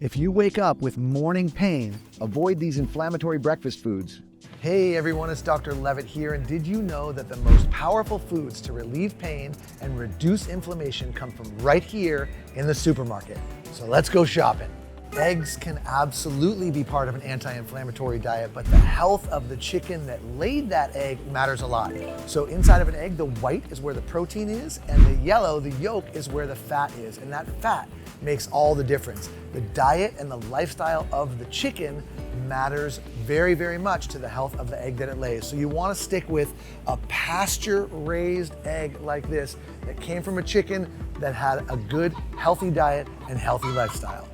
If you wake up with morning pain, avoid these inflammatory breakfast foods. Hey everyone, it's Dr. Levitt here, and did you know that the most powerful foods to relieve pain and reduce inflammation come from right here in the supermarket? So let's go shopping. Eggs can absolutely be part of an anti-inflammatory diet, but the health of the chicken that laid that egg matters a lot. So inside of an egg, the white is where the protein is, and the yellow, the yolk, is where the fat is, and that fat makes all the difference. The diet and the lifestyle of the chicken matters very, very much to the health of the egg that it lays. So you want to stick with a pasture-raised egg like this that came from a chicken that had a good, healthy diet and healthy lifestyle.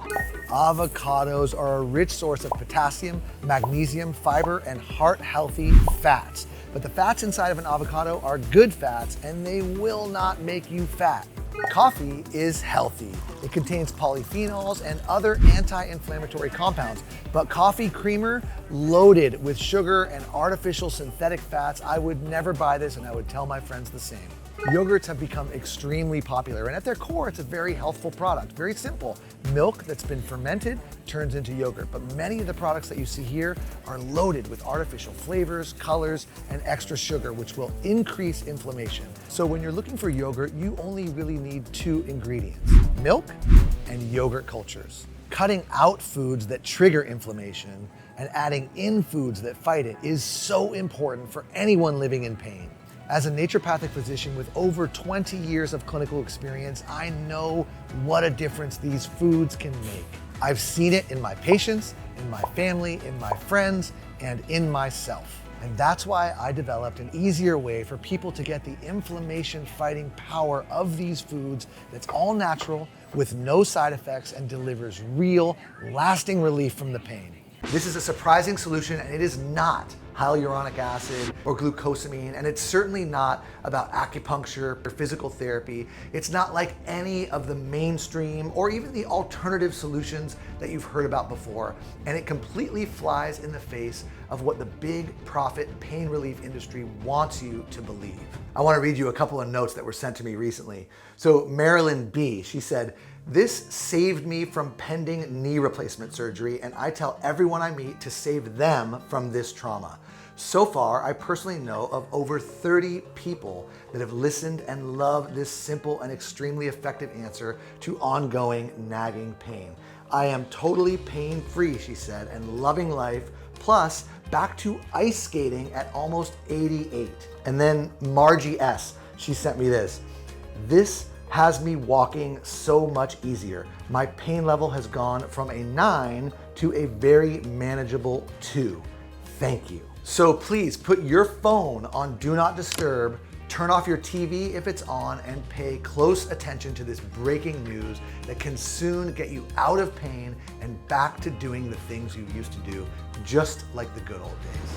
Avocados are a rich source of potassium, magnesium, fiber, and heart-healthy fats. But the fats inside of an avocado are good fats, and they will not make you fat. Coffee is healthy. It contains polyphenols and other anti-inflammatory compounds, but coffee creamer loaded with sugar and artificial synthetic fats, I would never buy this, and I would tell my friends the same. Yogurts have become extremely popular, and at their core, it's a very healthful product. Very simple. Milk that's been fermented turns into yogurt, but many of the products that you see here are loaded with artificial flavors, colors, and extra sugar, which will increase inflammation. So when you're looking for yogurt, you only really need two ingredients: milk and yogurt cultures. Cutting out foods that trigger inflammation and adding in foods that fight it is so important for anyone living in pain. As a naturopathic physician with over 20 years of clinical experience, I know what a difference these foods can make. I've seen it in my patients, in my family, in my friends, and in myself. And that's why I developed an easier way for people to get the inflammation-fighting power of these foods that's all natural, with no side effects, and delivers real, lasting relief from the pain. This is a surprising solution, and it is not hyaluronic acid or glucosamine, and it's certainly not about acupuncture or physical therapy. It's not like any of the mainstream or even the alternative solutions that you've heard about before, and it completely flies in the face of what the big profit pain relief industry wants you to believe. I want to read you a couple of notes that were sent to me recently. So Marilyn B, she said, "This saved me from pending knee replacement surgery, and I tell everyone I meet to save them from this trauma. So far, I personally know of over 30 people that have listened and love this simple and extremely effective answer to ongoing nagging pain. I am totally pain-free," she said, "and loving life, plus back to ice skating at almost 88. And then Margie S, she sent me this. "This has me walking so much easier. My pain level has gone from a 9 to a very manageable 2. Thank you." So please put your phone on Do Not Disturb, turn off your TV if it's on, and pay close attention to this breaking news that can soon get you out of pain and back to doing the things you used to do, just like the good old days.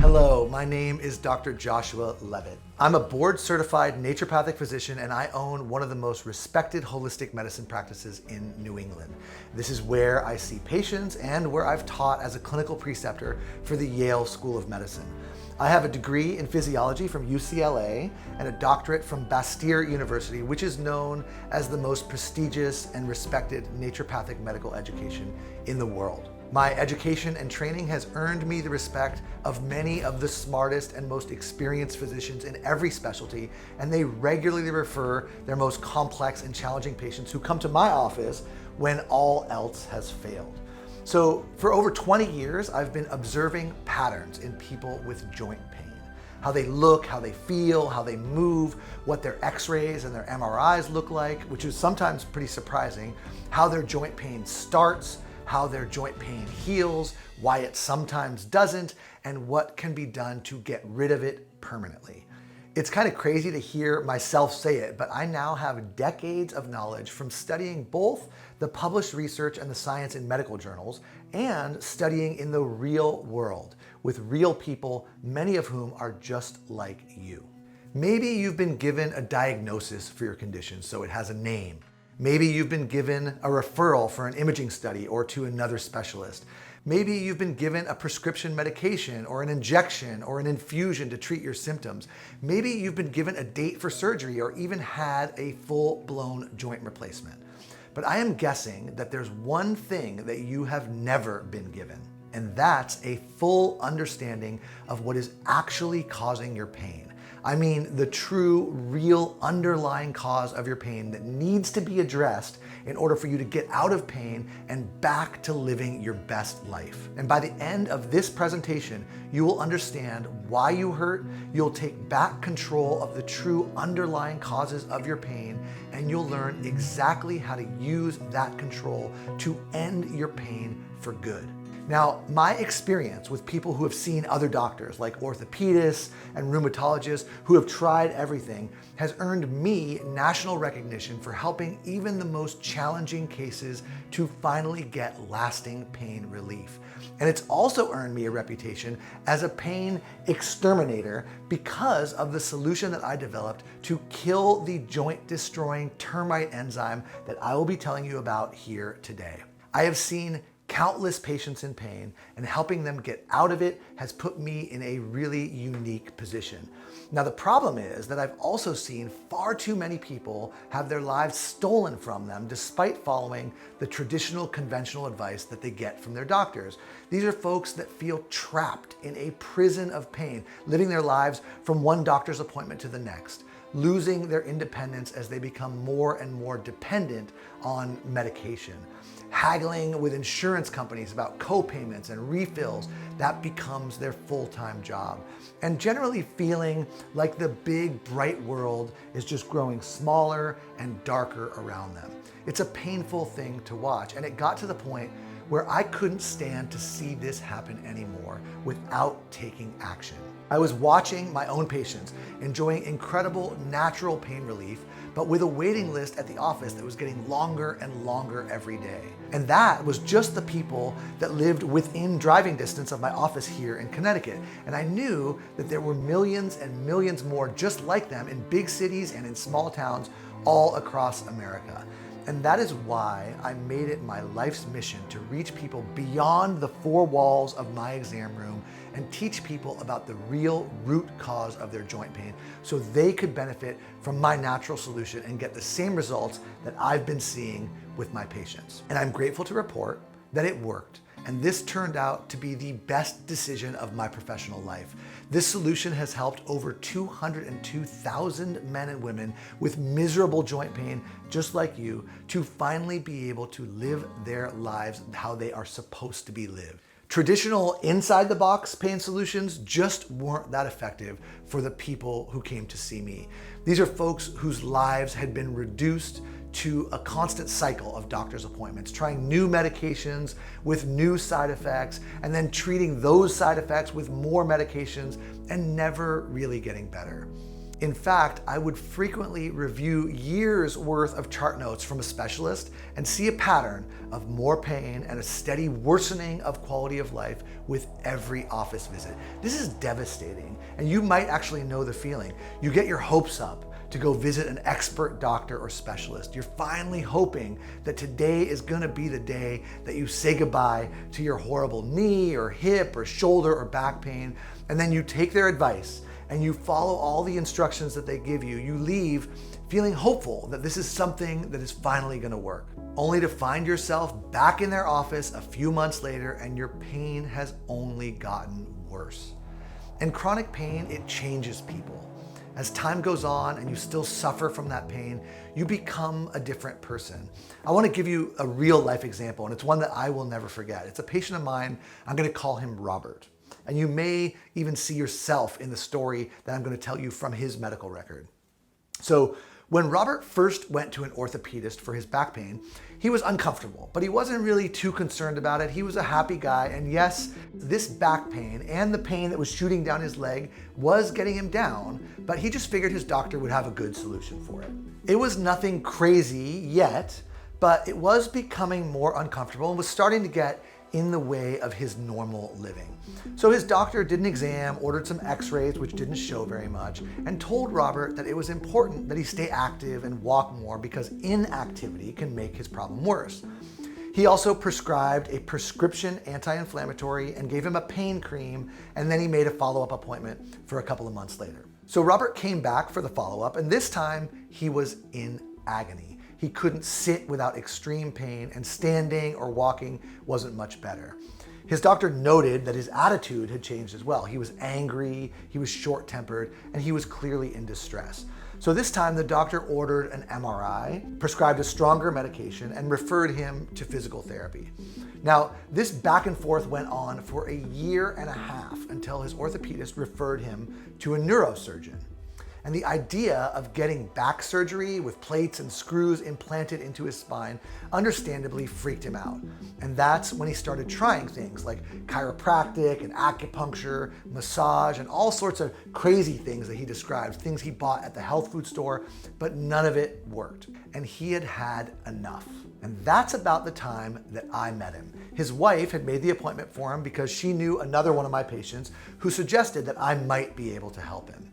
Hello, my name is Dr. Joshua Levitt. I'm a board-certified naturopathic physician, and I own one of the most respected holistic medicine practices in New England. This is where I see patients and where I've taught as a clinical preceptor for the Yale School of Medicine. I have a degree in physiology from UCLA and a doctorate from Bastyr University, which is known as the most prestigious and respected naturopathic medical education in the world. My education and training has earned me the respect of many of the smartest and most experienced physicians in every specialty, and they regularly refer their most complex and challenging patients who come to my office when all else has failed. So for over 20 years, I've been observing patterns in people with joint pain. How they look, how they feel, how they move, what their x-rays and their MRIs look like, which is sometimes pretty surprising, how their joint pain starts, how their joint pain heals, why it sometimes doesn't, and what can be done to get rid of it permanently. It's kind of crazy to hear myself say it, but I now have decades of knowledge from studying both the published research and the science in medical journals and studying in the real world with real people, many of whom are just like you. Maybe you've been given a diagnosis for your condition, so it has a name. Maybe you've been given a referral for an imaging study or to another specialist. Maybe you've been given a prescription medication or an injection or an infusion to treat your symptoms. Maybe you've been given a date for surgery or even had a full-blown joint replacement. But I am guessing that there's one thing that you have never been given, and that's a full understanding of what is actually causing your pain. I mean, the true, real underlying cause of your pain that needs to be addressed in order for you to get out of pain and back to living your best life. And by the end of this presentation, you will understand why you hurt, you'll take back control of the true underlying causes of your pain, and you'll learn exactly how to use that control to end your pain for good. Now, my experience with people who have seen other doctors like orthopedists and rheumatologists who have tried everything has earned me national recognition for helping even the most challenging cases to finally get lasting pain relief. And it's also earned me a reputation as a pain exterminator because of the solution that I developed to kill the joint-destroying termite enzyme that I will be telling you about here today. I have seen countless patients in pain, and helping them get out of it has put me in a really unique position. Now, the problem is that I've also seen far too many people have their lives stolen from them despite following the traditional conventional advice that they get from their doctors. These are folks that feel trapped in a prison of pain, living their lives from one doctor's appointment to the next, losing their independence as they become more and more dependent on medication. Haggling with insurance companies about co-payments and refills, that becomes their full-time job. And generally feeling like the big, bright world is just growing smaller and darker around them. It's a painful thing to watch, and it got to the point where I couldn't stand to see this happen anymore without taking action. I was watching my own patients enjoying incredible natural pain relief, but with a waiting list at the office that was getting longer and longer every day. And that was just the people that lived within driving distance of my office here in Connecticut. And I knew that there were millions and millions more just like them in big cities and in small towns all across America. And that is why I made it my life's mission to reach people beyond the four walls of my exam room and teach people about the real root cause of their joint pain so they could benefit from my natural solution and get the same results that I've been seeing with my patients. And I'm grateful to report that it worked. And this turned out to be the best decision of my professional life. This solution has helped over 202,000 men and women with miserable joint pain, just like you, to finally be able to live their lives how they are supposed to be lived. Traditional inside-the-box pain solutions just weren't that effective for the people who came to see me. These are folks whose lives had been reduced to a constant cycle of doctor's appointments, trying new medications with new side effects, and then treating those side effects with more medications and never really getting better. In fact, I would frequently review years worth of chart notes from a specialist and see a pattern of more pain and a steady worsening of quality of life with every office visit. This is devastating, and you might actually know the feeling. You get your hopes up to go visit an expert doctor or specialist. You're finally hoping that today is gonna be the day that you say goodbye to your horrible knee or hip or shoulder or back pain, and then you take their advice and you follow all the instructions that they give you. You leave feeling hopeful that this is something that is finally gonna work, only to find yourself back in their office a few months later and your pain has only gotten worse. And chronic pain, it changes people. As time goes on and you still suffer from that pain, you become a different person. I want to give you a real life example, and it's one that I will never forget. It's a patient of mine. I'm going to call him Robert. And you may even see yourself in the story that I'm going to tell you from his medical record. So when Robert first went to an orthopedist for his back pain, he was uncomfortable, but he wasn't really too concerned about it. He was a happy guy, and yes, this back pain and the pain that was shooting down his leg was getting him down, but he just figured his doctor would have a good solution for it. It was nothing crazy yet, but it was becoming more uncomfortable and was starting to get in the way of his normal living. So his doctor did an exam, ordered some x-rays, which didn't show very much, and told Robert that it was important that he stay active and walk more because inactivity can make his problem worse. He also prescribed a prescription anti-inflammatory and gave him a pain cream, and then he made a follow-up appointment for a couple of months later. So Robert came back for the follow-up, and this time he was in agony. He couldn't sit without extreme pain, and standing or walking wasn't much better. His doctor noted that his attitude had changed as well. He was angry, he was short-tempered, and he was clearly in distress. So this time the doctor ordered an MRI, prescribed a stronger medication, and referred him to physical therapy. Now, this back and forth went on for a year and a half until his orthopedist referred him to a neurosurgeon. And the idea of getting back surgery with plates and screws implanted into his spine understandably freaked him out. And that's when he started trying things like chiropractic and acupuncture, massage, and all sorts of crazy things that he described, things he bought at the health food store, but none of it worked. And he had had enough. And that's about the time that I met him. His wife had made the appointment for him because she knew another one of my patients who suggested that I might be able to help him.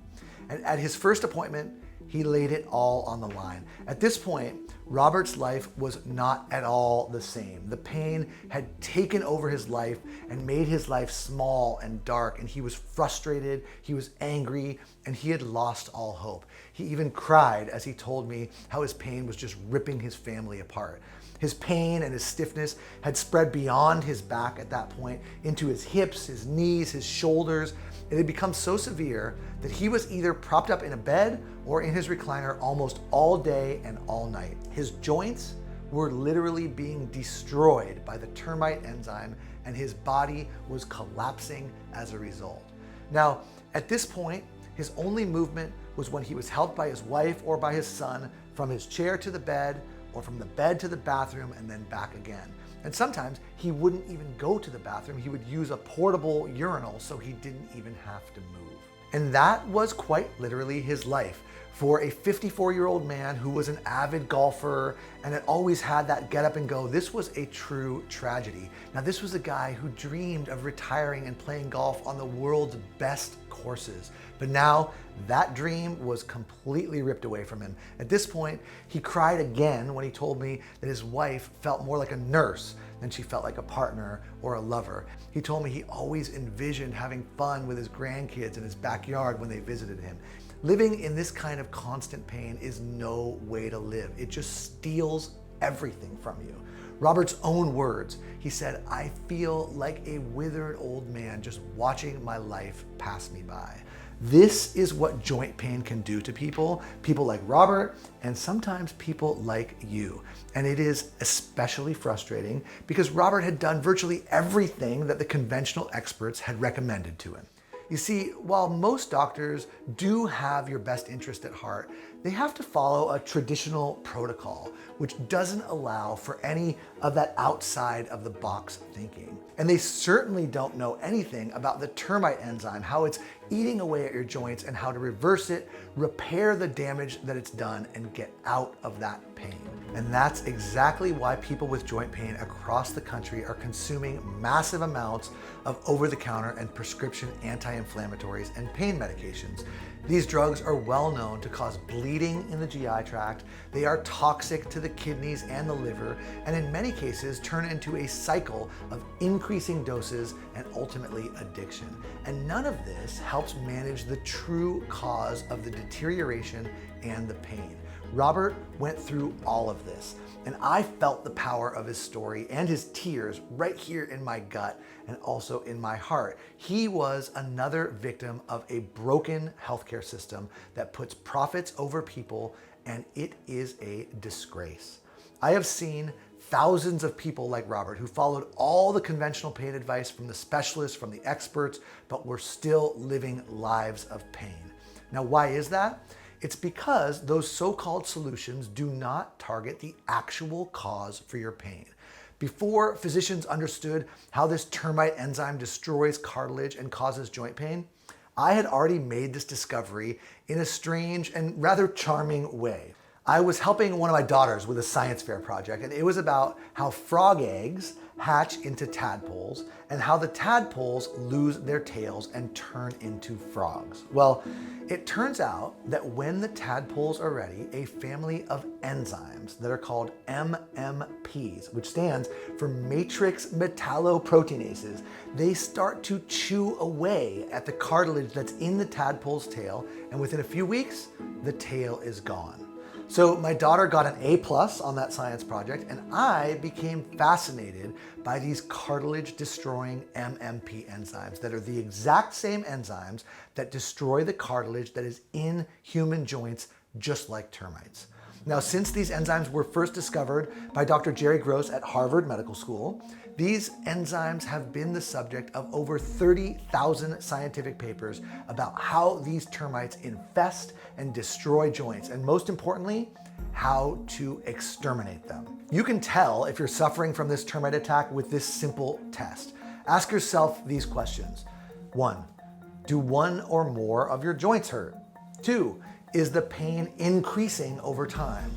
And at his first appointment, he laid it all on the line. At this point, Robert's life was not at all the same. The pain had taken over his life and made his life small and dark, and he was frustrated, he was angry, and he had lost all hope. He even cried as he told me how his pain was just ripping his family apart. His pain and his stiffness had spread beyond his back at that point into his hips, his knees, his shoulders. It had become so severe that he was either propped up in a bed or in his recliner almost all day and all night. His joints were literally being destroyed by the termite enzyme, and his body was collapsing as a result. Now, at this point, his only movement was when he was helped by his wife or by his son from his chair to the bed, or from the bed to the bathroom and then back again. And sometimes he wouldn't even go to the bathroom. He would use a portable urinal so he didn't even have to move. And that was quite literally his life. For a 54-year-old man who was an avid golfer and had always had that get up and go, this was a true tragedy. Now, this was a guy who dreamed of retiring and playing golf on the world's best courses. But now that dream was completely ripped away from him. At this point, he cried again when he told me that his wife felt more like a nurse than she felt like a partner or a lover. He told me he always envisioned having fun with his grandkids in his backyard when they visited him. Living in this kind of constant pain is no way to live. It just steals everything from you. Robert's own words, he said, "I feel like a withered old man just watching my life pass me by." This is what joint pain can do to people like Robert, and sometimes people like you. And it is especially frustrating because Robert had done virtually everything that the conventional experts had recommended to him. You see, while most doctors do have your best interest at heart, they have to follow a traditional protocol, which doesn't allow for any of that outside of the box thinking. And they certainly don't know anything about the termite enzyme, how it's eating away at your joints and how to reverse it, repair the damage that it's done, and get out of that pain. And that's exactly why people with joint pain across the country are consuming massive amounts of over-the-counter and prescription anti-inflammatories and pain medications. These drugs are well known to cause bleeding in the GI tract. They are toxic to the kidneys and the liver, and in many cases turn into a cycle of increasing doses and ultimately addiction. And none of this helps manage the true cause of the deterioration and the pain. Robert went through all of this, and I felt the power of his story and his tears right here in my gut and also in my heart. He was another victim of a broken healthcare system that puts profits over people, and it is a disgrace. I have seen thousands of people like Robert who followed all the conventional pain advice from the specialists, from the experts, but were still living lives of pain. Now, why is that? It's because those so-called solutions do not target the actual cause for your pain. Before physicians understood how this termite enzyme destroys cartilage and causes joint pain, I had already made this discovery in a strange and rather charming way. I was helping one of my daughters with a science fair project, and it was about how frog eggs hatch into tadpoles and how the tadpoles lose their tails and turn into frogs. Well, it turns out that when the tadpoles are ready, a family of enzymes that are called MMPs, which stands for matrix metalloproteinases, they start to chew away at the cartilage that's in the tadpole's tail, and within a few weeks, the tail is gone. So my daughter got an A+ on that science project, and I became fascinated by these cartilage-destroying MMP enzymes that are the exact same enzymes that destroy the cartilage that is in human joints, just like termites. Now, since these enzymes were first discovered by Dr. Jerry Gross at Harvard Medical School, these enzymes have been the subject of over 30,000 scientific papers about how these termites infest and destroy joints, and most importantly, how to exterminate them. You can tell if you're suffering from this termite attack with this simple test. Ask yourself these questions. 1, do one or more of your joints hurt? 2, is the pain increasing over time?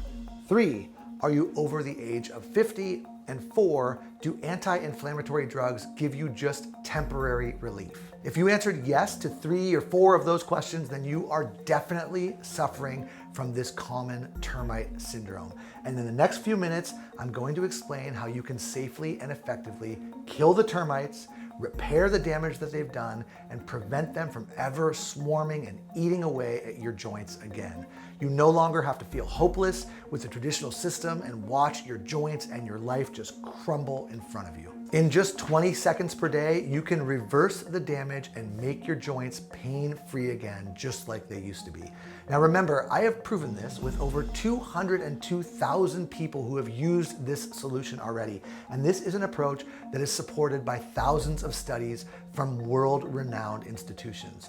3, are you over the age of 50? And 4, do anti-inflammatory drugs give you just temporary relief? If you answered yes to 3 or 4 of those questions, then you are definitely suffering from this common termite syndrome. And in the next few minutes, I'm going to explain how you can safely and effectively kill the termites, repair the damage that they've done, and prevent them from ever swarming and eating away at your joints again. You no longer have to feel hopeless with the traditional system and watch your joints and your life just crumble in front of you. In just 20 seconds per day, you can reverse the damage and make your joints pain-free again, just like they used to be. Now remember, I have proven this with over 202,000 people who have used this solution already. And this is an approach that is supported by thousands of studies from world-renowned institutions.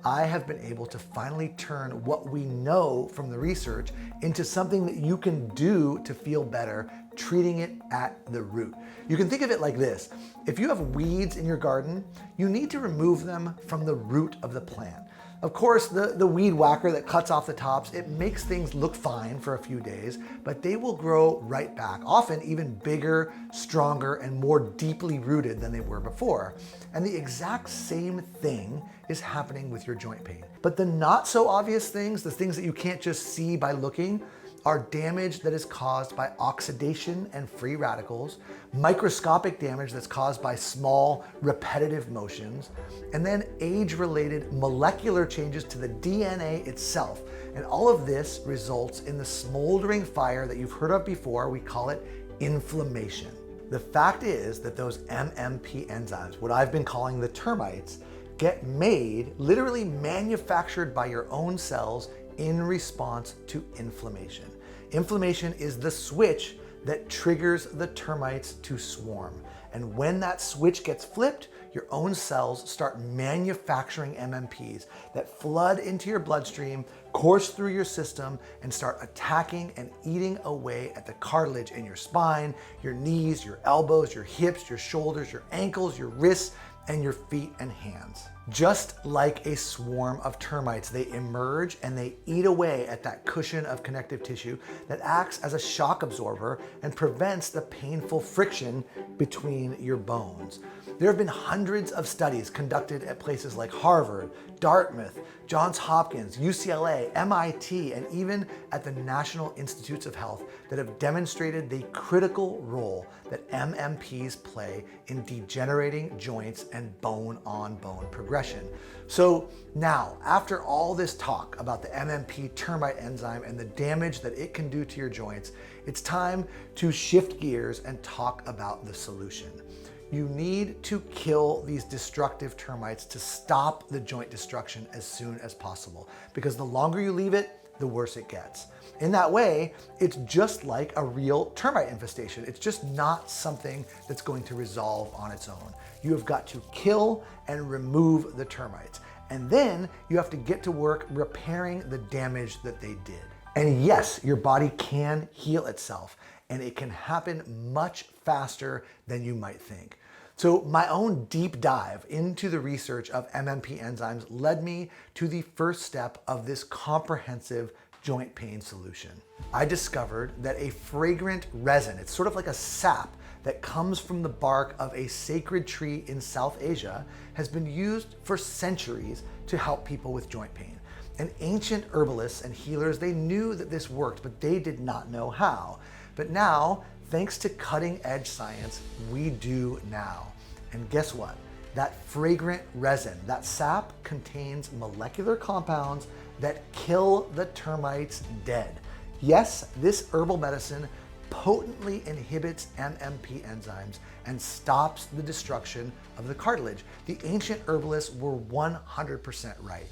I have been able to finally turn what we know from the research into something that you can do to feel better, treating it at the root. You can think of it like this. If you have weeds in your garden, you need to remove them from the root of the plant. Of course, the weed whacker that cuts off the tops, it makes things look fine for a few days, but they will grow right back, often even bigger, stronger, and more deeply rooted than they were before. And the exact same thing is happening with your joint pain. But the not so obvious things, the things that you can't just see by looking, are damage that is caused by oxidation and free radicals, microscopic damage that's caused by small repetitive motions, and then age-related molecular changes to the DNA itself. And all of this results in the smoldering fire that you've heard of before. We call it inflammation. The fact is that those MMP enzymes, what I've been calling the termites, get made, literally manufactured by your own cells in response to inflammation. Inflammation is the switch that triggers the termites to swarm. And when that switch gets flipped, your own cells start manufacturing MMPs that flood into your bloodstream, course through your system, and start attacking and eating away at the cartilage in your spine, your knees, your elbows, your hips, your shoulders, your ankles, your wrists, and your feet and hands. Just like a swarm of termites, they emerge and they eat away at that cushion of connective tissue that acts as a shock absorber and prevents the painful friction between your bones. There have been hundreds of studies conducted at places like Harvard, Dartmouth, Johns Hopkins, UCLA, MIT, and even at the National Institutes of Health that have demonstrated the critical role that MMPs play in degenerating joints and bone-on-bone progression. So now, after all this talk about the MMP termite enzyme and the damage that it can do to your joints, it's time to shift gears and talk about the solution. You need to kill these destructive termites to stop the joint destruction as soon as possible, because the longer you leave it, the worse it gets. In that way, it's just like a real termite infestation. It's just not something that's going to resolve on its own. You have got to kill and remove the termites. And then you have to get to work repairing the damage that they did. And yes, your body can heal itself, and it can happen much faster than you might think. So my own deep dive into the research of MMP enzymes led me to the first step of this comprehensive joint pain solution. I discovered that a fragrant resin, it's sort of like a sap that comes from the bark of a sacred tree in South Asia has been used for centuries to help people with joint pain. And ancient herbalists and healers, they knew that this worked, but they did not know how. But now, thanks to cutting-edge science, we do now. And guess what? That fragrant resin, that sap, contains molecular compounds that kill the termites dead. Yes, this herbal medicine potently inhibits MMP enzymes and stops the destruction of the cartilage. The ancient herbalists were 100% right.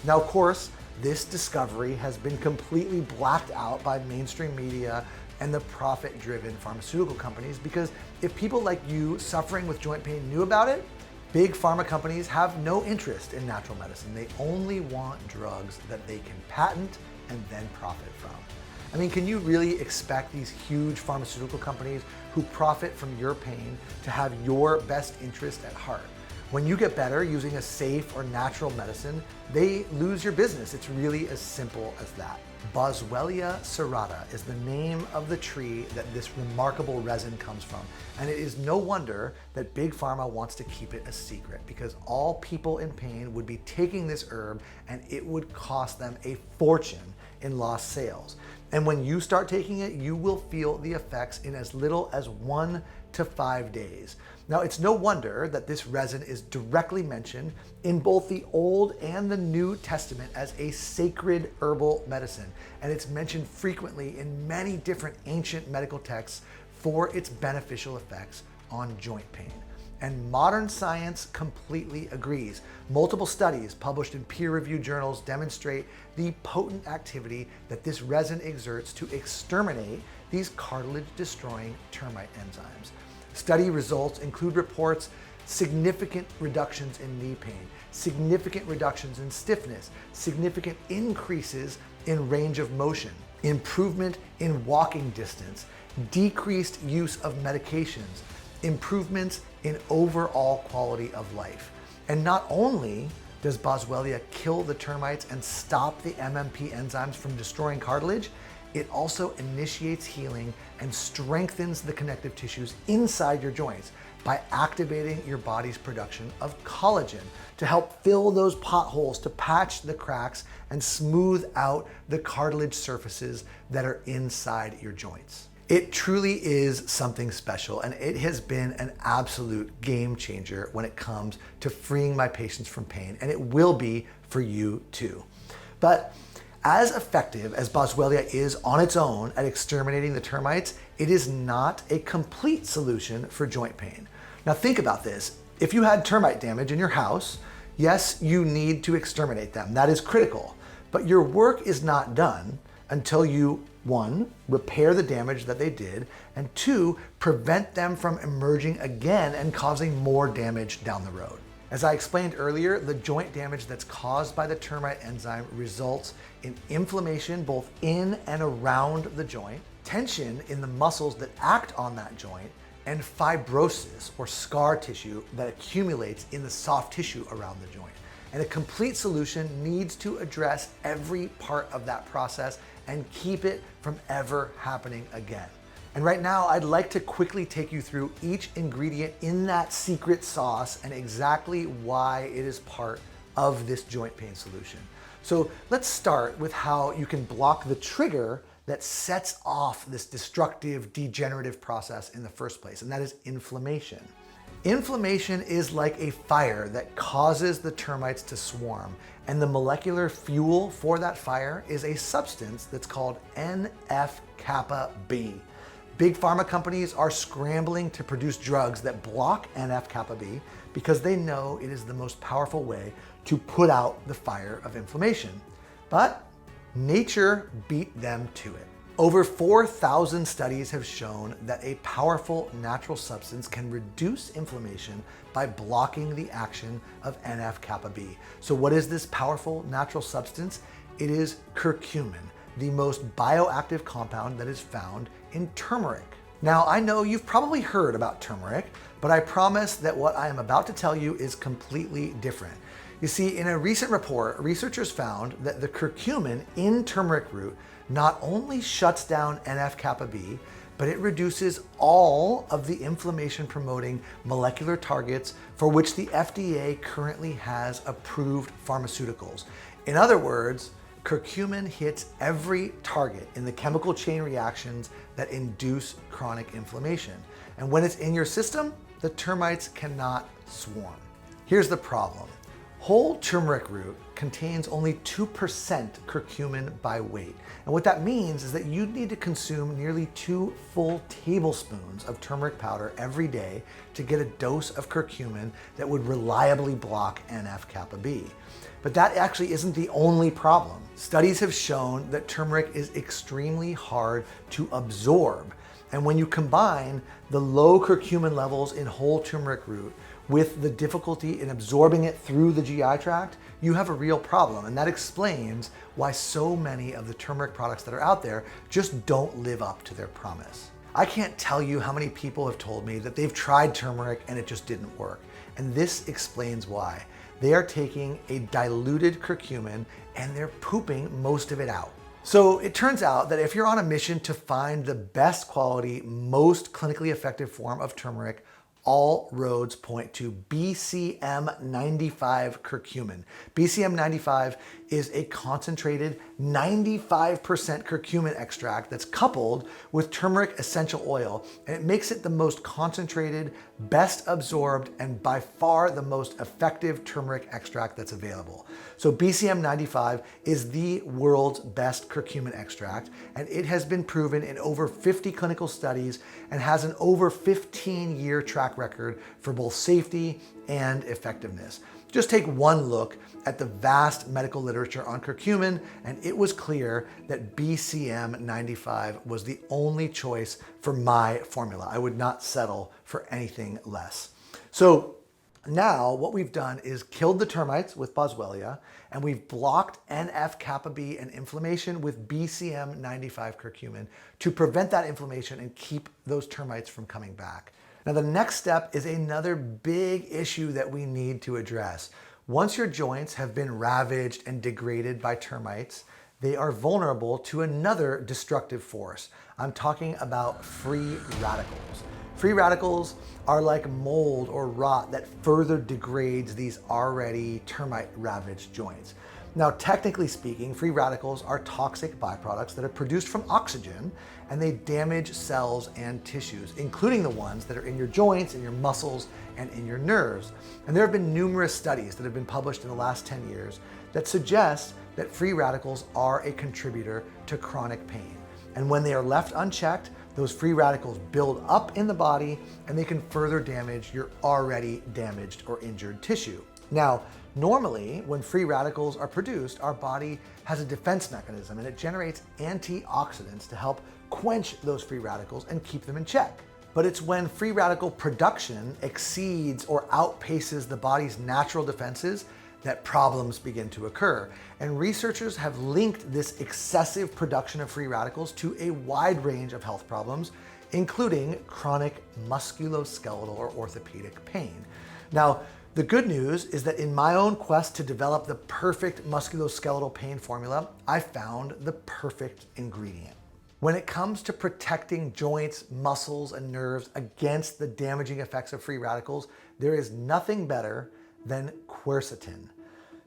Now, of course, this discovery has been completely blacked out by mainstream media and the profit-driven pharmaceutical companies, because if people like you suffering with joint pain knew about it, big pharma companies have no interest in natural medicine. They only want drugs that they can patent and then profit from. I mean, can you really expect these huge pharmaceutical companies who profit from your pain to have your best interest at heart? When you get better using a safe or natural medicine, they lose your business. It's really as simple as that. Boswellia serrata is the name of the tree that this remarkable resin comes from. And it is no wonder that Big Pharma wants to keep it a secret, because all people in pain would be taking this herb and it would cost them a fortune in lost sales. And when you start taking it, you will feel the effects in as little as 1 to 5 days. Now, it's no wonder that this resin is directly mentioned in both the Old and the New Testament as a sacred herbal medicine. And it's mentioned frequently in many different ancient medical texts for its beneficial effects on joint pain. And modern science completely agrees. Multiple studies published in peer-reviewed journals demonstrate the potent activity that this resin exerts to exterminate these cartilage-destroying termite enzymes. Study results include reports significant reductions in knee pain, significant reductions in stiffness, significant increases in range of motion, improvement in walking distance, decreased use of medications, improvements in overall quality of life. And not only does Boswellia kill the termites and stop the MMP enzymes from destroying cartilage, it also initiates healing and strengthens the connective tissues inside your joints by activating your body's production of collagen to help fill those potholes, to patch the cracks and smooth out the cartilage surfaces that are inside your joints. It truly is something special, and it has been an absolute game changer when it comes to freeing my patients from pain, and it will be for you too. But as effective as Boswellia is on its own at exterminating the termites, it is not a complete solution for joint pain. Now think about this. If you had termite damage in your house, yes, you need to exterminate them. That is critical. But your work is not done until you, 1, repair the damage that they did, and 2, prevent them from emerging again and causing more damage down the road. As I explained earlier, the joint damage that's caused by the termite enzyme results in inflammation both in and around the joint, tension in the muscles that act on that joint, and fibrosis or scar tissue that accumulates in the soft tissue around the joint. And a complete solution needs to address every part of that process and keep it from ever happening again. And right now, I'd like to quickly take you through each ingredient in that secret sauce and exactly why it is part of this joint pain solution. So let's start with how you can block the trigger that sets off this destructive, degenerative process in the first place, and that is inflammation. Inflammation is like a fire that causes the termites to swarm, and the molecular fuel for that fire is a substance that's called NF-kappa B. Big pharma companies are scrambling to produce drugs that block NF-kappa B because they know it is the most powerful way to put out the fire of inflammation. But nature beat them to it. Over 4,000 studies have shown that a powerful natural substance can reduce inflammation by blocking the action of NF-kappa B. So what is this powerful natural substance? It is curcumin, the most bioactive compound that is found in turmeric. Now, I know you've probably heard about turmeric, but I promise that what I am about to tell you is completely different. You see, in a recent report, researchers found that the curcumin in turmeric root not only shuts down NF-kappa B, but it reduces all of the inflammation-promoting molecular targets for which the FDA currently has approved pharmaceuticals. In other words, curcumin hits every target in the chemical chain reactions that induce chronic inflammation. And when it's in your system, the termites cannot swarm. Here's the problem. Whole turmeric root contains only 2% curcumin by weight. And what that means is that you need to consume nearly 2 full tablespoons of turmeric powder every day to get a dose of curcumin that would reliably block NF-kappa B. But that actually isn't the only problem. Studies have shown that turmeric is extremely hard to absorb. And when you combine the low curcumin levels in whole turmeric root with the difficulty in absorbing it through the GI tract, you have a real problem. And that explains why so many of the turmeric products that are out there just don't live up to their promise. I can't tell you how many people have told me that they've tried turmeric and it just didn't work. And this explains why. They are taking a diluted curcumin and they're pooping most of it out. So it turns out that if you're on a mission to find the best quality, most clinically effective form of turmeric, all roads point to BCM95 curcumin. BCM95 is a concentrated 95% curcumin extract that's coupled with turmeric essential oil, and it makes it the most concentrated, best absorbed, and by far the most effective turmeric extract that's available. So BCM95 is the world's best curcumin extract, and it has been proven in over 50 clinical studies and has an over 15-year track record for both safety and effectiveness. Just take one look at the vast medical literature on curcumin, and it was clear that BCM95 was the only choice for my formula. I would not settle for anything less. So now what we've done is killed the termites with Boswellia, and we've blocked NF-kappa B and inflammation with BCM95 curcumin to prevent that inflammation and keep those termites from coming back. Now, the next step is another big issue that we need to address. Once your joints have been ravaged and degraded by termites, they are vulnerable to another destructive force. I'm talking about free radicals. Free radicals are like mold or rot that further degrades these already termite-ravaged joints. Now, technically speaking, free radicals are toxic byproducts that are produced from oxygen, and they damage cells and tissues, including the ones that are in your joints, in your muscles, and in your nerves. And there have been numerous studies that have been published in the last 10 years that suggest that free radicals are a contributor to chronic pain. And when they are left unchecked, those free radicals build up in the body and they can further damage your already damaged or injured tissue. Now, normally, when free radicals are produced, our body has a defense mechanism and it generates antioxidants to help quench those free radicals and keep them in check. But it's when free radical production exceeds or outpaces the body's natural defenses that problems begin to occur. And researchers have linked this excessive production of free radicals to a wide range of health problems, including chronic musculoskeletal or orthopedic pain. Now, the good news is that in my own quest to develop the perfect musculoskeletal pain formula, I found the perfect ingredient. When it comes to protecting joints, muscles, and nerves against the damaging effects of free radicals, there is nothing better than quercetin.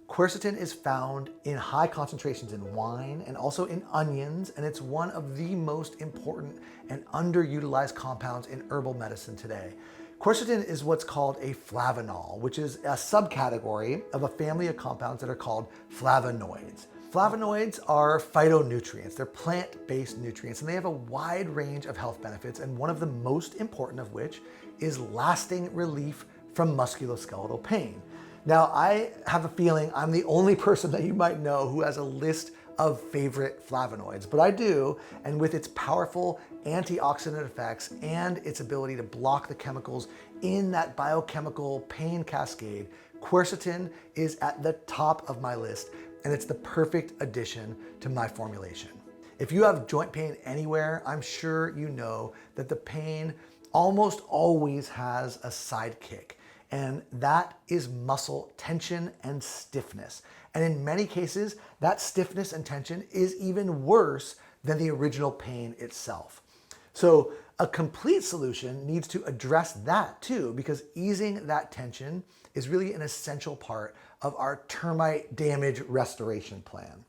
Quercetin is found in high concentrations in wine and also in onions, and it's one of the most important and underutilized compounds in herbal medicine today. Quercetin is what's called a flavanol, which is a subcategory of a family of compounds that are called flavonoids. Flavonoids are phytonutrients. They're plant-based nutrients, and they have a wide range of health benefits, and one of the most important of which is lasting relief from musculoskeletal pain. Now, I have a feeling I'm the only person that you might know who has a list of favorite flavonoids, but I do, and with its powerful antioxidant effects and its ability to block the chemicals in that biochemical pain cascade, quercetin is at the top of my list, and it's the perfect addition to my formulation. If you have joint pain anywhere, I'm sure you know that the pain almost always has a sidekick, and that is muscle tension and stiffness. And in many cases, that stiffness and tension is even worse than the original pain itself. So a complete solution needs to address that too, because easing that tension is really an essential part of our termite damage restoration plan.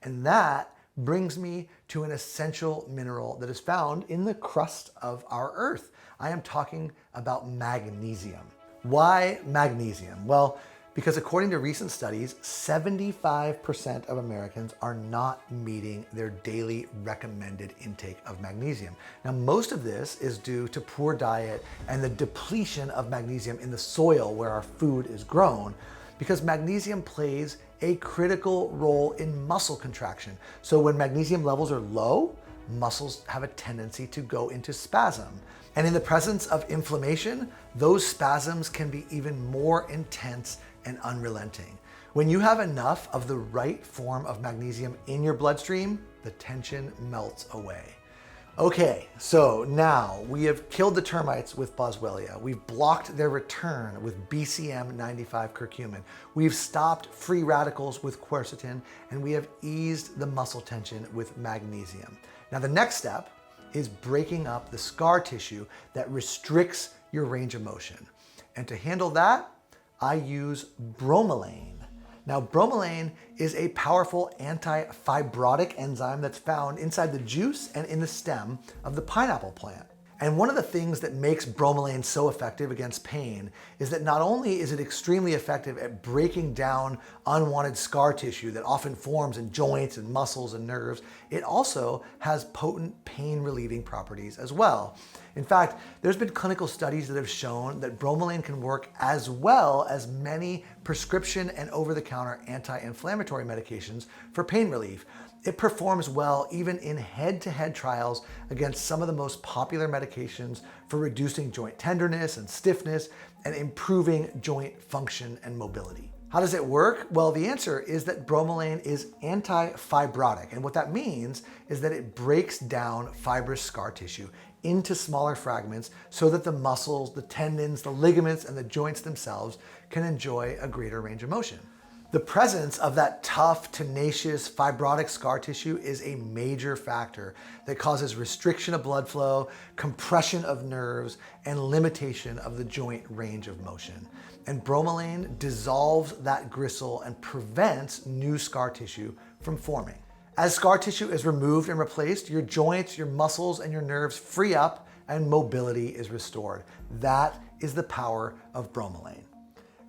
And that brings me to an essential mineral that is found in the crust of our Earth. I am talking about magnesium. Why magnesium? Well, because according to recent studies, 75% of Americans are not meeting their daily recommended intake of magnesium. Now, most of this is due to poor diet and the depletion of magnesium in the soil where our food is grown, because magnesium plays a critical role in muscle contraction. So when magnesium levels are low, muscles have a tendency to go into spasm. And in the presence of inflammation, those spasms can be even more intense and unrelenting. When you have enough of the right form of magnesium in your bloodstream, the tension melts away. Okay, so now we have killed the termites with boswellia. We've blocked their return with BCM95 curcumin. We've stopped free radicals with quercetin, and we have eased the muscle tension with magnesium. Now the next step is breaking up the scar tissue that restricts your range of motion. And to handle that, I use bromelain. Now, bromelain is a powerful anti-fibrotic enzyme that's found inside the juice and in the stem of the pineapple plant. And one of the things that makes bromelain so effective against pain is that not only is it extremely effective at breaking down unwanted scar tissue that often forms in joints and muscles and nerves, it also has potent pain relieving properties as well. In fact, there's been clinical studies that have shown that bromelain can work as well as many prescription and over-the-counter anti-inflammatory medications for pain relief. It performs well even in head-to-head trials against some of the most popular medications for reducing joint tenderness and stiffness and improving joint function and mobility. How does it work? Well, the answer is that bromelain is anti-fibrotic. And what that means is that it breaks down fibrous scar tissue into smaller fragments so that the muscles, the tendons, the ligaments, and the joints themselves can enjoy a greater range of motion. The presence of that tough, tenacious, fibrotic scar tissue is a major factor that causes restriction of blood flow, compression of nerves, and limitation of the joint range of motion. And bromelain dissolves that gristle and prevents new scar tissue from forming. As scar tissue is removed and replaced, your joints, your muscles, and your nerves free up and mobility is restored. That is the power of bromelain.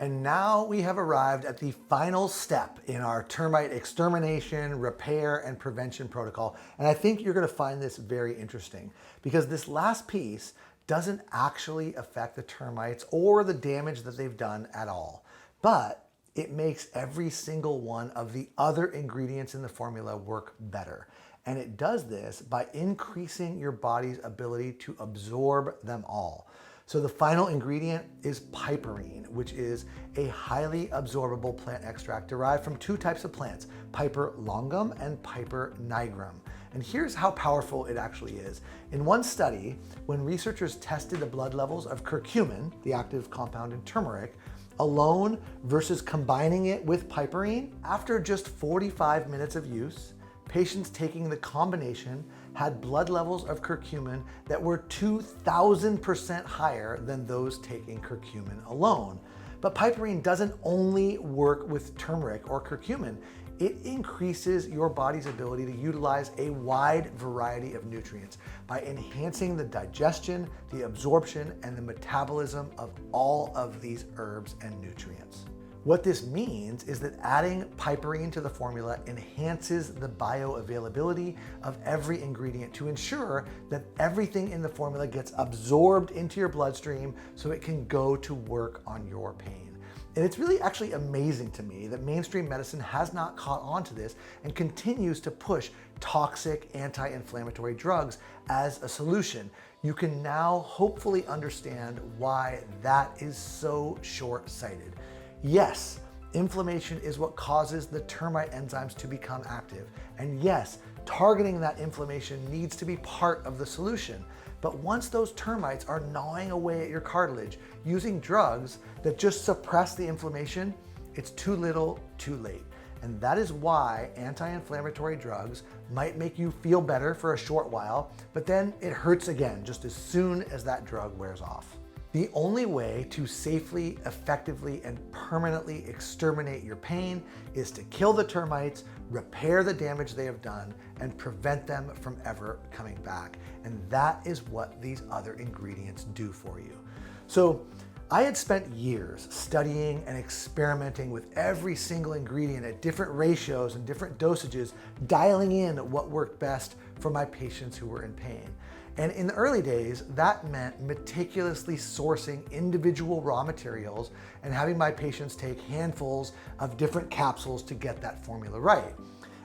And now we have arrived at the final step in our termite extermination, repair, and prevention protocol. And I think you're gonna find this very interesting because this last piece doesn't actually affect the termites or the damage that they've done at all. But it makes every single one of the other ingredients in the formula work better. And it does this by increasing your body's ability to absorb them all. So the final ingredient is piperine, which is a highly absorbable plant extract derived from two types of plants, Piper longum and Piper nigrum. And here's how powerful it actually is. In one study, when researchers tested the blood levels of curcumin, the active compound in turmeric, alone versus combining it with piperine, after just 45 minutes of use, patients taking the combination had blood levels of curcumin that were 2,000% higher than those taking curcumin alone. But piperine doesn't only work with turmeric or curcumin. It increases your body's ability to utilize a wide variety of nutrients by enhancing the digestion, the absorption, and the metabolism of all of these herbs and nutrients. What this means is that adding piperine to the formula enhances the bioavailability of every ingredient to ensure that everything in the formula gets absorbed into your bloodstream so it can go to work on your pain. And it's really actually amazing to me that mainstream medicine has not caught on to this and continues to push toxic anti-inflammatory drugs as a solution. You can now hopefully understand why that is so short-sighted. Yes, inflammation is what causes the termite enzymes to become active. And yes, targeting that inflammation needs to be part of the solution. But once those termites are gnawing away at your cartilage, using drugs that just suppress the inflammation, it's too little, too late. And that is why anti-inflammatory drugs might make you feel better for a short while, but then it hurts again just as soon as that drug wears off. The only way to safely, effectively, and permanently exterminate your pain is to kill the termites, repair the damage they have done, and prevent them from ever coming back. And that is what these other ingredients do for you. So I had spent years studying and experimenting with every single ingredient at different ratios and different dosages, dialing in what worked best for my patients who were in pain. And in the early days, that meant meticulously sourcing individual raw materials and having my patients take handfuls of different capsules to get that formula right.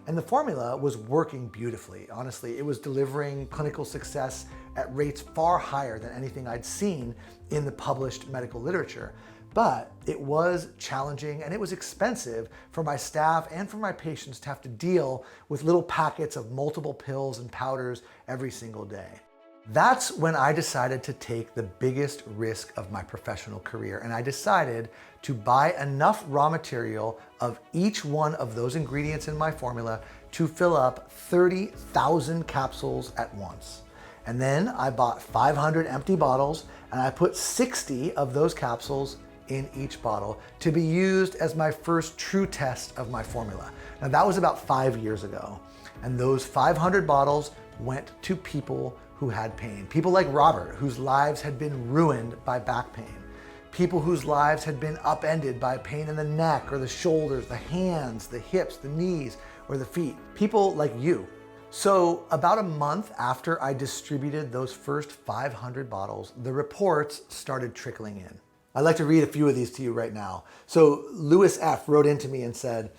And the formula was working beautifully. Honestly, it was delivering clinical success at rates far higher than anything I'd seen in the published medical literature. But it was challenging and it was expensive for my staff and for my patients to have to deal with little packets of multiple pills and powders every single day. That's when I decided to take the biggest risk of my professional career, and I decided to buy enough raw material of each one of those ingredients in my formula to fill up 30,000 capsules at once. And then I bought 500 empty bottles and I put 60 of those capsules in each bottle to be used as my first true test of my formula. Now that was about 5 years ago. And those 500 bottles went to people who had pain. People like Robert, whose lives had been ruined by back pain. People whose lives had been upended by pain in the neck or the shoulders, the hands, the hips, the knees, or the feet. People like you. So about a month after I distributed those first 500 bottles, the reports started trickling in. I'd like to read a few of these to you right now. So Louis F. wrote into me and said,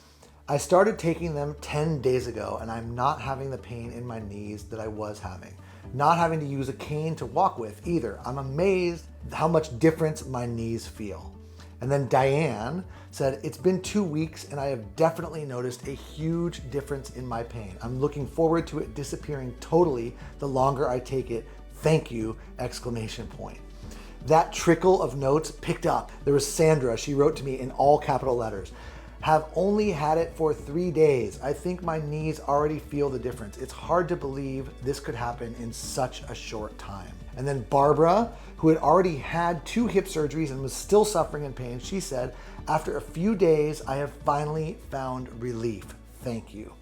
I started taking them 10 days ago and I'm not having the pain in my knees that I was having. Not having to use a cane to walk with either. I'm amazed how much difference my knees feel. And then Diane said, it's been 2 weeks and I have definitely noticed a huge difference in my pain. I'm looking forward to it disappearing totally the longer I take it. Thank you, exclamation point. That trickle of notes picked up. There was Sandra, she wrote to me in all capital letters. Have only had it for 3 days. I think my knees already feel the difference. It's hard to believe this could happen in such a short time. And then Barbara, who had already had 2 hip surgeries and was still suffering in pain, she said, after a few days, I have finally found relief. Thank you.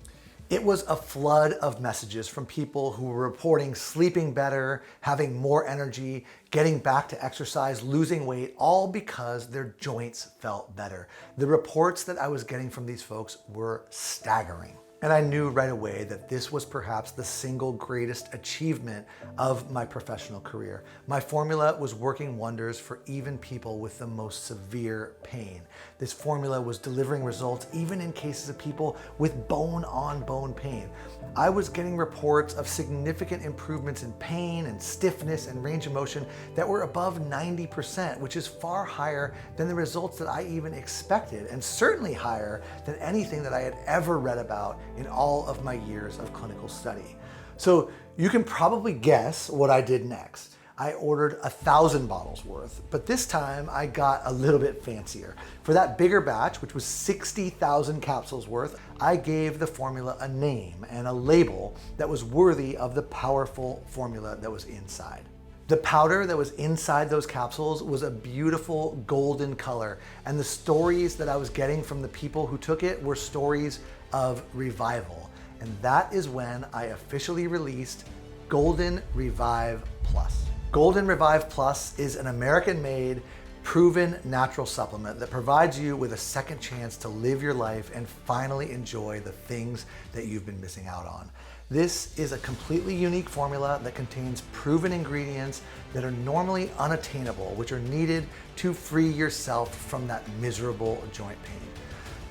It was a flood of messages from people who were reporting sleeping better, having more energy, getting back to exercise, losing weight, all because their joints felt better. The reports that I was getting from these folks were staggering. And I knew right away that this was perhaps the single greatest achievement of my professional career. My formula was working wonders for even people with the most severe pain. This formula was delivering results even in cases of people with bone-on-bone pain. I was getting reports of significant improvements in pain and stiffness and range of motion that were above 90%, which is far higher than the results that I even expected, and certainly higher than anything that I had ever read about in all of my years of clinical study. So you can probably guess what I did next. I ordered 1,000 bottles worth, but this time I got a little bit fancier. For that bigger batch, which was 60,000 capsules worth, I gave the formula a name and a label that was worthy of the powerful formula that was inside. The powder that was inside those capsules was a beautiful golden color, and the stories that I was getting from the people who took it were stories of revival. And that is when I officially released Golden Revive Plus. Golden Revive Plus is an American-made, proven natural supplement that provides you with a second chance to live your life and finally enjoy the things that you've been missing out on. This is a completely unique formula that contains proven ingredients that are normally unattainable, which are needed to free yourself from that miserable joint pain.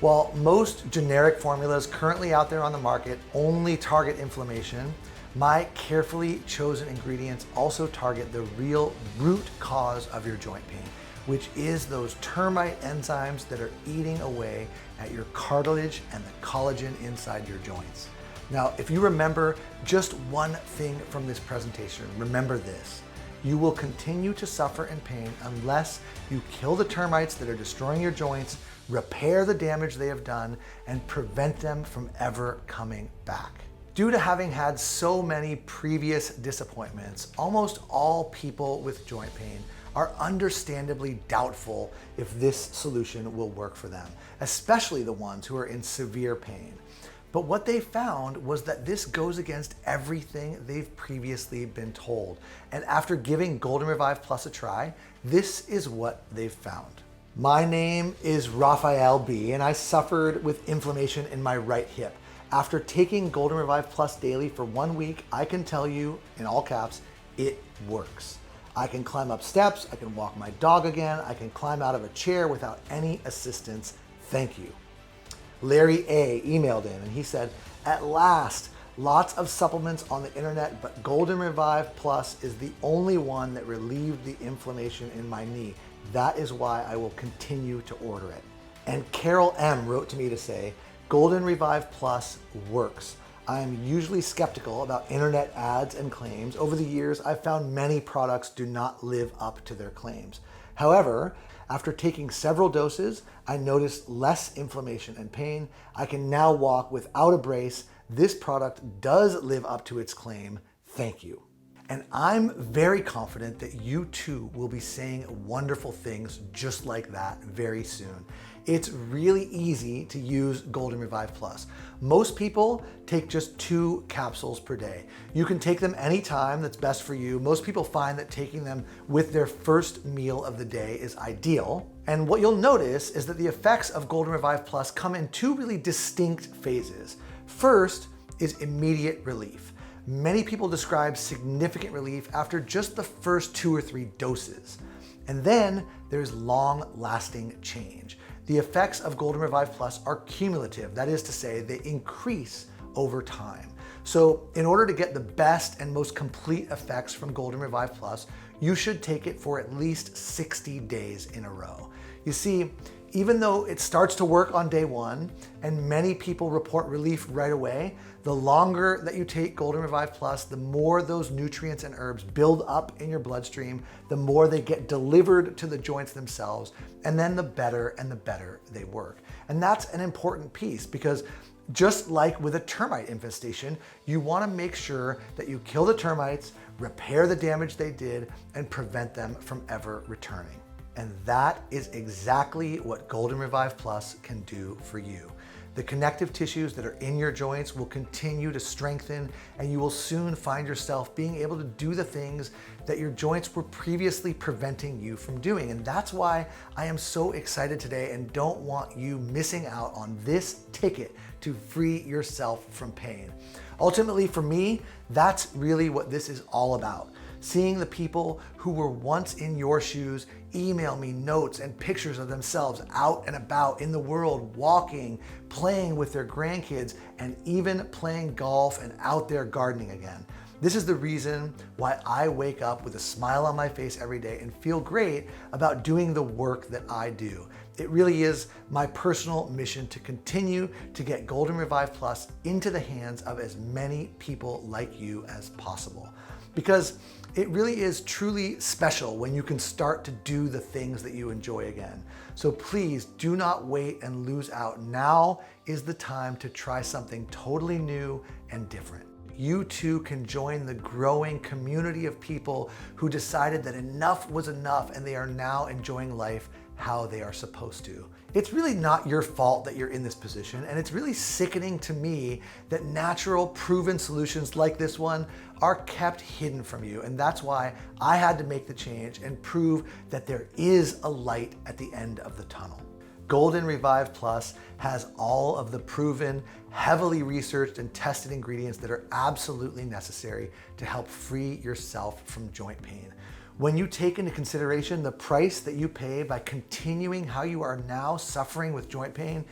While most generic formulas currently out there on the market only target inflammation, my carefully chosen ingredients also target the real root cause of your joint pain, which is those termite enzymes that are eating away at your cartilage and the collagen inside your joints. Now, if you remember just one thing from this presentation, remember this. You will continue to suffer in pain unless you kill the termites that are destroying your joints, repair the damage they have done, and prevent them from ever coming back. Due to having had so many previous disappointments, almost all people with joint pain are understandably doubtful if this solution will work for them, especially the ones who are in severe pain. But what they found was that this goes against everything they've previously been told. And after giving Golden Revive Plus a try, this is what they've found. My name is Raphael B, and I suffered with inflammation in my right hip. After taking Golden Revive Plus daily for 1 week, I can tell you, in all caps, it works. I can climb up steps, I can walk my dog again, I can climb out of a chair without any assistance. Thank you. Larry A emailed in and he said, at last, lots of supplements on the internet, but Golden Revive Plus is the only one that relieved the inflammation in my knee. That is why I will continue to order it. And Carol M wrote to me to say, Golden Revive Plus works. I am usually skeptical about internet ads and claims. Over the years, I've found many products do not live up to their claims. However, after taking several doses, I noticed less inflammation and pain. I can now walk without a brace. This product does live up to its claim. Thank you. And I'm very confident that you too will be saying wonderful things just like that very soon. It's really easy to use Golden Revive Plus. Most people take just 2 capsules per day. You can take them anytime that's best for you. Most people find that taking them with their first meal of the day is ideal. And what you'll notice is that the effects of Golden Revive Plus come in 2 really distinct phases. First is immediate relief. Many people describe significant relief after just the first 2 or 3 doses. And then there's long-lasting change. The effects of Golden Revive Plus are cumulative. That is to say, they increase over time. So in order to get the best and most complete effects from Golden Revive Plus, you should take it for at least 60 days in a row. You see, even though it starts to work on day 1 and many people report relief right away, the longer that you take Golden Revive Plus, the more those nutrients and herbs build up in your bloodstream, the more they get delivered to the joints themselves, and then the better they work. And that's an important piece because just like with a termite infestation, you want to make sure that you kill the termites, repair the damage they did, and prevent them from ever returning. And that is exactly what Golden Revive Plus can do for you. The connective tissues that are in your joints will continue to strengthen, and you will soon find yourself being able to do the things that your joints were previously preventing you from doing. And that's why I am so excited today and don't want you missing out on this ticket to free yourself from pain. Ultimately, for me, that's really what this is all about. Seeing the people who were once in your shoes email me notes and pictures of themselves out and about in the world, walking, playing with their grandkids, and even playing golf and out there gardening again. This is the reason why I wake up with a smile on my face every day and feel great about doing the work that I do. It really is my personal mission to continue to get Golden Revive Plus into the hands of as many people like you as possible. Because it really is truly special when you can start to do the things that you enjoy again. So please do not wait and lose out. Now is the time to try something totally new and different. You too can join the growing community of people who decided that enough was enough and they are now enjoying life how they are supposed to. It's really not your fault that you're in this position, and it's really sickening to me that natural, proven solutions like this one are kept hidden from you, and that's why I had to make the change and prove that there is a light at the end of the tunnel. Golden Revive Plus has all of the proven, heavily researched and tested ingredients that are absolutely necessary to help free yourself from joint pain. When you take into consideration the price that you pay by continuing how you are now suffering with joint pain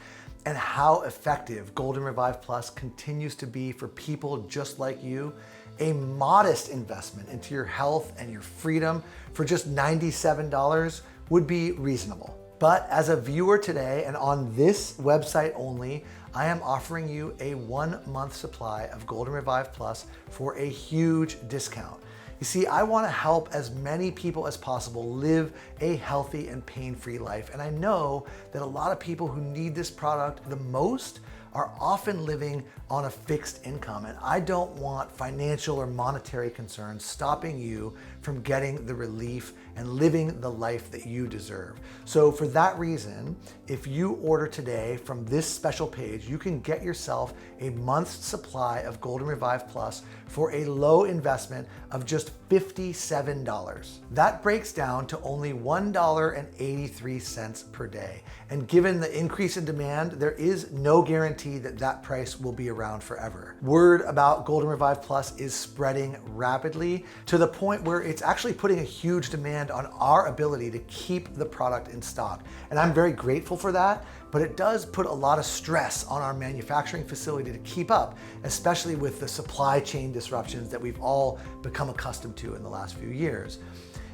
and how effective Golden Revive Plus continues to be for people just like you, a modest investment into your health and your freedom for just $97 would be reasonable. But as a viewer today and on this website only, I am offering you a 1-month supply of Golden Revive Plus for a huge discount. You see, I want to help as many people as possible live a healthy and pain-free life. And I know that a lot of people who need this product the most are often living on a fixed income, and I don't want financial or monetary concerns stopping you from getting the relief and living the life that you deserve. So for that reason, if you order today from this special page, you can get yourself a month's supply of Golden Revive Plus for a low investment of just $57. That breaks down to only $1.83 per day. And given the increase in demand, there is no guarantee that that price will be around forever. Word about Golden Revive Plus is spreading rapidly to the point where it's actually putting a huge demand on our ability to keep the product in stock. And I'm very grateful for that, but it does put a lot of stress on our manufacturing facility to keep up, especially with the supply chain disruptions that we've all become accustomed to in the last few years.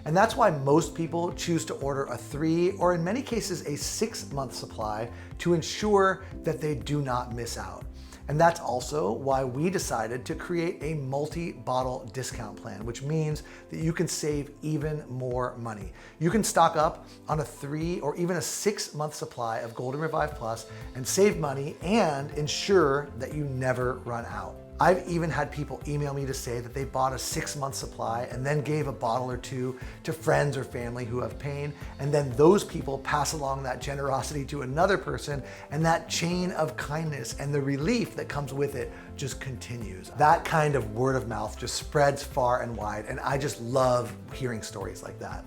And that's why most people choose to order a 3 or in many cases a 6-month supply to ensure that they do not miss out. And that's also why we decided to create a multi-bottle discount plan, which means that you can save even more money. You can stock up on a 3 or even a 6-month supply of Golden Revive Plus and save money and ensure that you never run out. I've even had people email me to say that they bought a 6-month supply and then gave a bottle or 2 to friends or family who have pain, and then those people pass along that generosity to another person, and that chain of kindness and the relief that comes with it just continues. That kind of word of mouth just spreads far and wide, and I just love hearing stories like that.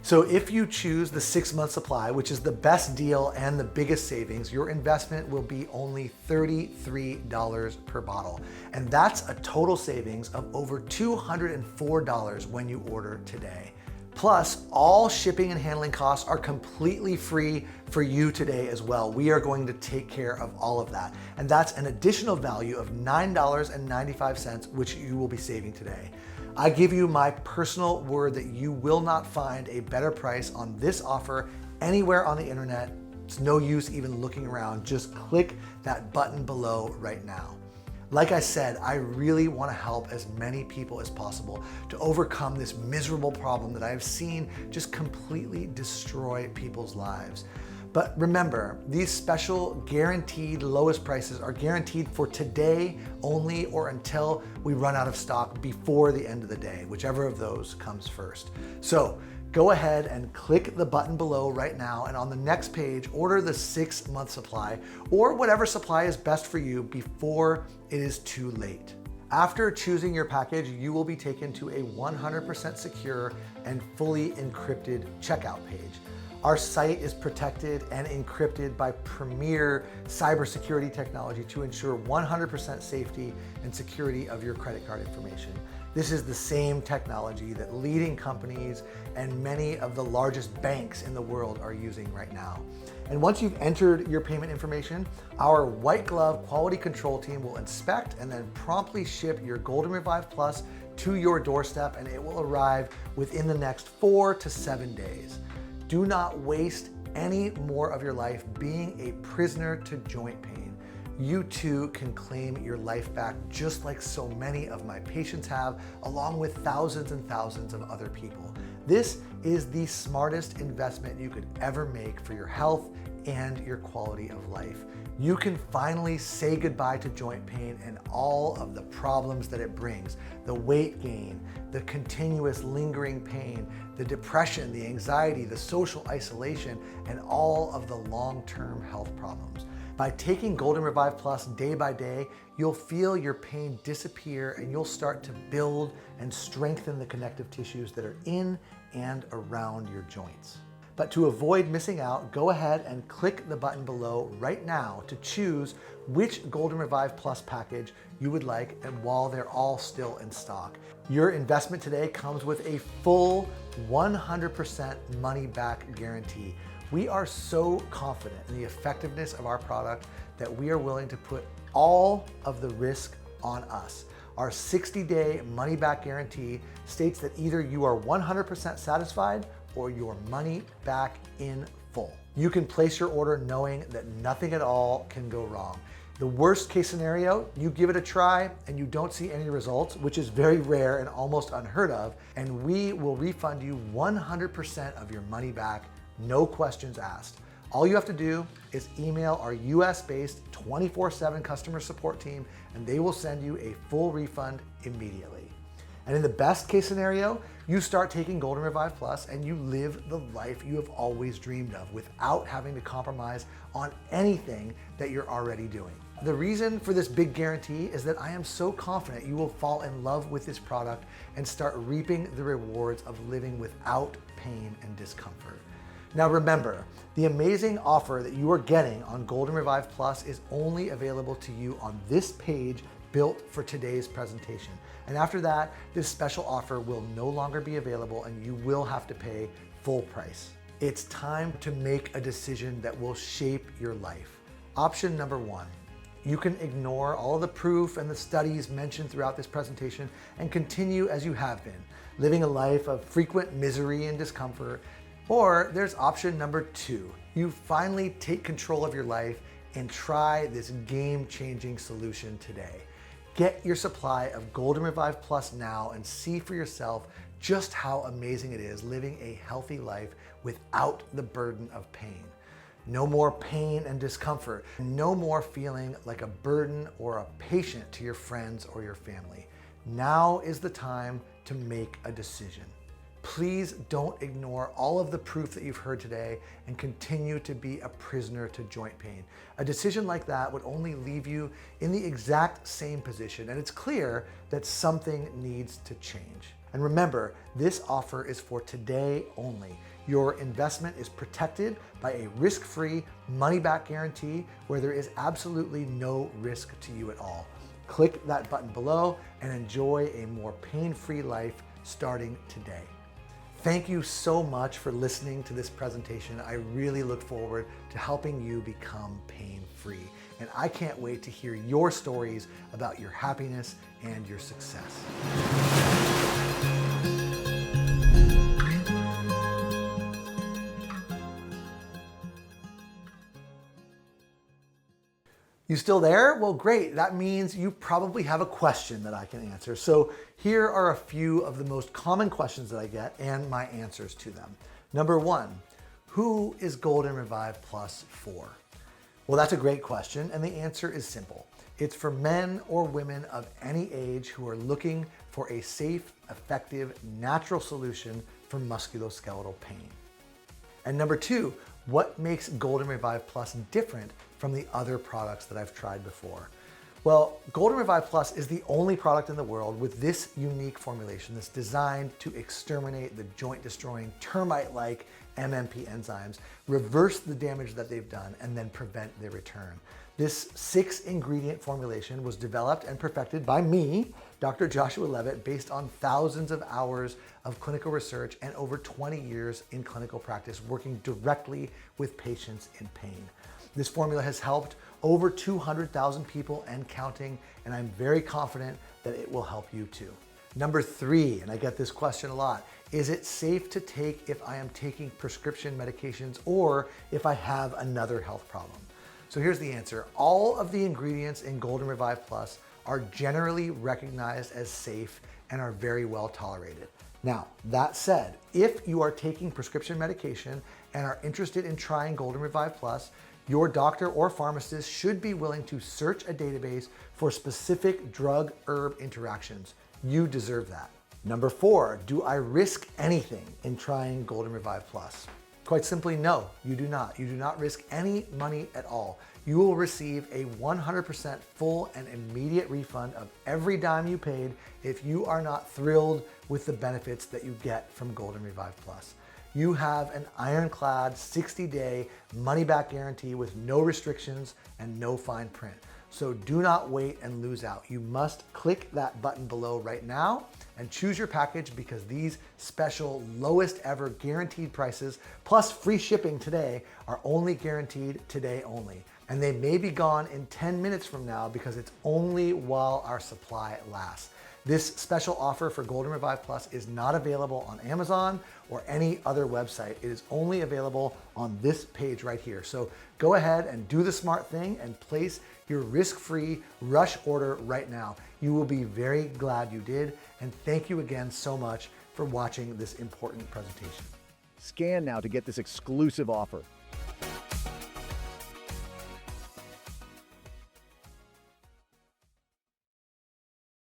So if you choose the 6-month supply, which is the best deal and the biggest savings, your investment will be only $33 per bottle. And that's a total savings of over $204 when you order today. Plus, all shipping and handling costs are completely free for you today as well. We are going to take care of all of that. And that's an additional value of $9.95, which you will be saving today. I give you my personal word that you will not find a better price on this offer anywhere on the internet. It's no use even looking around. Just click that button below right now. Like I said, I really want to help as many people as possible to overcome this miserable problem that I have seen just completely destroy people's lives. But remember, these special guaranteed lowest prices are guaranteed for today only or until we run out of stock before the end of the day, whichever of those comes first. So go ahead and click the button below right now, and on the next page, order the 6-month supply or whatever supply is best for you before it is too late. After choosing your package, you will be taken to a 100% secure and fully encrypted checkout page. Our site is protected and encrypted by premier cybersecurity technology to ensure 100% safety and security of your credit card information. This is the same technology that leading companies and many of the largest banks in the world are using right now. And once you've entered your payment information, our white glove quality control team will inspect and then promptly ship your Golden Revive Plus to your doorstep, and it will arrive within the next 4 to 7 days. Do not waste any more of your life being a prisoner to joint pain. You too can claim your life back just like so many of my patients have, along with thousands and thousands of other people. This is the smartest investment you could ever make for your health and your quality of life. You can finally say goodbye to joint pain and all of the problems that it brings. The weight gain, the continuous lingering pain, the depression, the anxiety, the social isolation, and all of the long-term health problems. By taking Golden Revive Plus day by day, you'll feel your pain disappear and you'll start to build and strengthen the connective tissues that are in and around your joints. But to avoid missing out, go ahead and click the button below right now to choose which Golden Revive Plus package you would like, and while they're all still in stock. Your investment today comes with a full 100% money back guarantee. We are so confident in the effectiveness of our product that we are willing to put all of the risk on us. Our 60-day money back guarantee states that either you are 100% satisfied or your money back in full. You can place your order knowing that nothing at all can go wrong. The worst case scenario, you give it a try and you don't see any results, which is very rare and almost unheard of, and we will refund you 100% of your money back, no questions asked. All you have to do is email our US-based 24/7 customer support team, and they will send you a full refund immediately. And in the best case scenario, you start taking Golden Revive Plus and you live the life you have always dreamed of without having to compromise on anything that you're already doing. The reason for this big guarantee is that I am so confident you will fall in love with this product and start reaping the rewards of living without pain and discomfort. Now remember, the amazing offer that you are getting on Golden Revive Plus is only available to you on this page built for today's presentation. And after that, this special offer will no longer be available and you will have to pay full price. It's time to make a decision that will shape your life. Option number one, you can ignore all of the proof and the studies mentioned throughout this presentation and continue as you have been, living a life of frequent misery and discomfort. Or there's option number two, you finally take control of your life and try this game-changing solution today. Get your supply of Golden Revive Plus now and see for yourself just how amazing it is living a healthy life without the burden of pain. No more pain and discomfort. No more feeling like a burden or a patient to your friends or your family. Now is the time to make a decision. Please don't ignore all of the proof that you've heard today and continue to be a prisoner to joint pain. A decision like that would only leave you in the exact same position, and it's clear that something needs to change. And remember, this offer is for today only. Your investment is protected by a risk-free money-back guarantee where there is absolutely no risk to you at all. Click that button below and enjoy a more pain-free life starting today. Thank you so much for listening to this presentation. I really look forward to helping you become pain-free. And I can't wait to hear your stories about your happiness and your success. You still there? Well, great. That means you probably have a question that I can answer. So here are a few of the most common questions that I get and my answers to them. Number one, who is Golden Revive Plus for? Well, that's a great question, and the answer is simple. It's for men or women of any age who are looking for a safe, effective, natural solution for musculoskeletal pain. And number two, what makes Golden Revive Plus different from the other products that I've tried before? Well, Golden Revive Plus is the only product in the world with this unique formulation that's designed to exterminate the joint-destroying, termite-like MMP enzymes, reverse the damage that they've done, and then prevent their return. This 6-ingredient formulation was developed and perfected by me, Dr. Joshua Levitt, based on thousands of hours of clinical research and over 20 years in clinical practice working directly with patients in pain. This formula has helped over 200,000 people and counting, and I'm very confident that it will help you too. Number three, and I get this question a lot, is it safe to take if I am taking prescription medications or if I have another health problem? So here's the answer. All of the ingredients in Golden Revive Plus are generally recognized as safe and are very well tolerated. Now, that said, if you are taking prescription medication and are interested in trying Golden Revive Plus, your doctor or pharmacist should be willing to search a database for specific drug-herb interactions. You deserve that. Number four, do I risk anything in trying Golden Revive Plus? Quite simply, no, you do not. You do not risk any money at all. You will receive a 100% full and immediate refund of every dime you paid if you are not thrilled with the benefits that you get from Golden Revive Plus. You have an ironclad 60-day money-back guarantee with no restrictions and no fine print. So do not wait and lose out. You must click that button below right now and choose your package because these special lowest ever guaranteed prices plus free shipping today are only guaranteed today only. And they may be gone in 10 minutes from now because it's only while our supply lasts. This special offer for Golden Revive Plus is not available on Amazon or any other website. It is only available on this page right here. So go ahead and do the smart thing and place your risk-free rush order right now. You will be very glad you did. And thank you again so much for watching this important presentation. Scan now to get this exclusive offer.